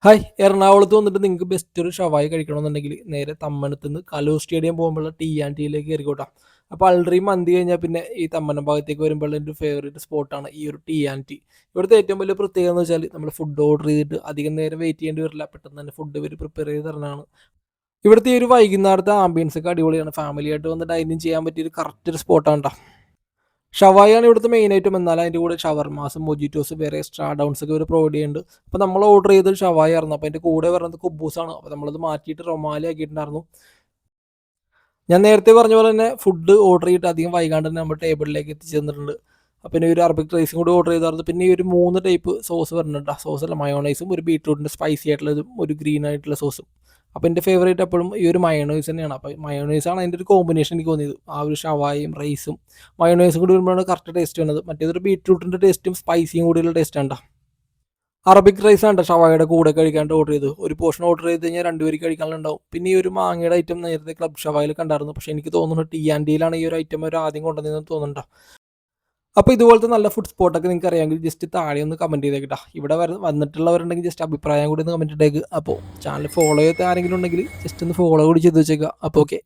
Hi! എറണാകുളത്ത് വന്നിട്ട് നിങ്ങൾക്ക് ബെസ്റ്റ് ഒരു ഷവായി കഴിക്കണമെന്നുണ്ടെങ്കിൽ നേരെ തമ്മനത്തുനിന്ന് കലൂർ സ്റ്റേഡിയം പോകുമ്പോഴുള്ള ടി ആൻഡ് ടിയിലേക്ക് കയറിക്കോട്ടാ. അപ്പോൾ അൾട്രി മന്തി കഴിഞ്ഞാൽ പിന്നെ ഈ തമ്മനം ഭാഗത്തേക്ക് വരുമ്പോൾ എൻ്റെ ഫേവറേറ്റ് സ്പോട്ടാണ് ഈ ഒരു ടി ആൻഡ് ടി. ഇവിടുത്തെ ഏറ്റവും വലിയ പ്രത്യേകത എന്ന് വെച്ചാൽ നമ്മൾ ഫുഡ് ഓർഡർ ചെയ്തിട്ട് അധികം നേരം വെയിറ്റ് ചെയ്യേണ്ടി വരില്ല. പെട്ടെന്ന് തന്നെ ഫുഡ് ഇവർ പ്രിപ്പയർ ചെയ്ത് തരുന്നതാണ്. ഇവിടുത്തെ ഈ ഒരു വൈകുന്നേരത്തെ ആംബിയൻസ് ഒക്കെ അടിപൊളിയാണ്. ഫാമിലി ആയിട്ട് വന്ന് ഡൈനിങ് ചെയ്യാൻ പറ്റിയ ഒരു കറക്റ്റ് ഒരു സ്പോട്ടാണ് ട്ടോ. ഷവായിയാണ് ഇവിടുത്തെ മെയിൻ ഐറ്റം. എന്നാൽ അതിൻ്റെ കൂടെ ഷവർമാസും മൊജിറ്റോസും വേറെ എക്സ്ട്രാ ഡൗൺസ് ഒക്കെ ഇവർ പ്രൊവൈഡ് ചെയ്യുന്നുണ്ട്. അപ്പോൾ നമ്മൾ ഓർഡർ ചെയ്തത് ഷവായി ആയിരുന്നു. അപ്പോൾ അതിൻ്റെ കൂടെ വരുന്നത് കുബൂസാണ്. അപ്പോൾ നമ്മളത് മാറ്റിയിട്ട് റൊമാലി ആക്കിയിട്ടുണ്ടായിരുന്നു. ഞാൻ നേരത്തെ പറഞ്ഞ പോലെ തന്നെ ഫുഡ് ഓർഡർ ചെയ്തിട്ട് അധികം വൈകാണ്ട് തന്നെ നമ്മുടെ ടേബിളിലേക്ക് എത്തിച്ചു തന്നിട്ടുണ്ട്. അപ്പോൾ പിന്നെ ഒരു അറബിക് റൈസും കൂടി ഓർഡർ ചെയ്തായിരുന്നു. പിന്നെ ഈ ഒരു 3 ടൈപ്പ് സോസ് വരുന്നുണ്ട്. സോസ് അല്ല, മയോണൈസും ഒരു ബീട്രൂട്ടിൻ്റെ സ്പൈസി ആയിട്ടുള്ളതും ഒരു ഗ്രീൻ ആയിട്ടുള്ള സോസും. അപ്പോൾ എൻ്റെ ഫേവറേറ്റ് എപ്പോഴും ഈ ഒരു മയോണൈസ് തന്നെയാണ്. അപ്പോൾ മയോണൈസാണ് അതിൻ്റെ ഒരു കോമ്പിനേഷൻ എനിക്ക് തോന്നിയത്. ആ ഒരു ഷവായിയും റൈസും മയോണൈസും കൂടി വരുമ്പോഴാണ് കറക്റ്റ് ടേസ്റ്റ് വന്നത്. മറ്റേതൊരു ബീട്രൂട്ടിൻ്റെ ടേസ്റ്റും സ്പൈസിയും കൂടിയുള്ള ടേസ്റ്റ് ആണ് ട്ടോ. അറബിക് റൈസ് ആണ് ട്ടോ ഷവായയുടെ കൂടെ കഴിക്കാണ്ട് ഓർഡർ ചെയ്തത്. ഒരു പോർഷൻ ഓർഡർ ചെയ്ത് കഴിഞ്ഞാൽ 2 പേർക്ക് കഴിക്കാനുണ്ടാവും. പിന്നെ ഈ ഒരു മാങ്ങയുടെ ഐറ്റം നേരത്തെ ക്ലബ് ഷവായിൽ കണ്ടായിരുന്നു. പക്ഷേ എനിക്ക് തോന്നുന്നു ടി ആൻഡ് ടിയിലാണ് ഈ ഒരു ഐറ്റം അവർ ആദ്യം കൊണ്ടുവന്നതെന്ന് തോന്നുന്നുണ്ട്. അപ്പോൾ ഇതുപോലത്തെ നല്ല ഫുഡ് സ്പോട്ടൊക്കെ നിങ്ങൾക്ക് അറിയാമെങ്കിൽ ജസ്റ്റ് താഴെ ഒന്ന് കമൻറ്റ് ചെയ്തേക്കട്ടോ. ഇവിടെ വന്നിട്ടുള്ളവരുണ്ടെങ്കിൽ ജസ്റ്റ് അഭിപ്രായം കൂടി ഒന്ന് കമൻറ്റ് ഇട്ടേക്ക്. അപ്പോൾ ചാനൽ ഫോളോ ചെയ്യാത്ത ആരെങ്കിലും ഉണ്ടെങ്കിൽ ജസ്റ്റ് ഒന്ന് ഫോളോ കൂടി ചെയ്ത് വെച്ചേക്കുക. അപ്പോൾ ഓക്കെ.